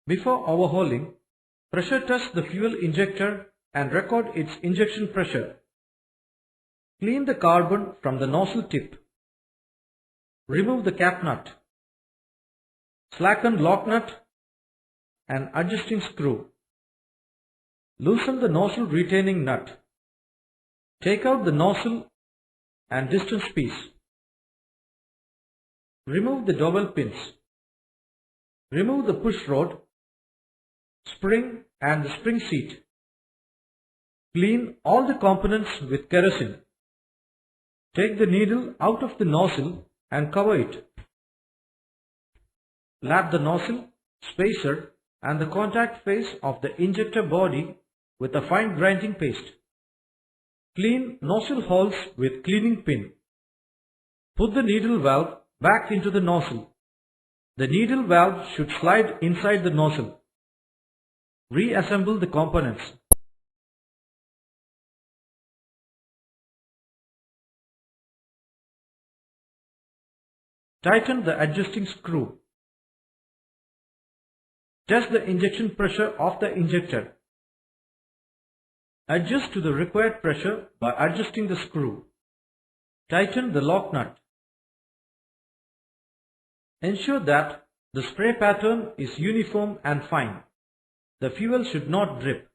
Before overhauling, pressure test the fuel injector and record its injection pressure. Clean the carbon from the nozzle tip. Remove the cap nut. Slacken lock nut and adjusting screw. Loosen the nozzle retaining nut. Take out the nozzle and distance piece. Remove the dowel pins. Remove the push rod, spring and the spring seat. Clean all the components with kerosene. Take the needle out of the nozzle and cover it. Lap the nozzle, spacer and the contact face of the injector body with a fine grinding paste. Clean nozzle holes with cleaning pin. Put the needle valve back into the nozzle. The needle valve should slide inside the nozzle. Reassemble the components. Tighten the adjusting screw. Test the injection pressure of the injector. Adjust to the required pressure by adjusting the screw. Tighten the lock nut. Ensure that the spray pattern is uniform and fine. The fuel should not drip.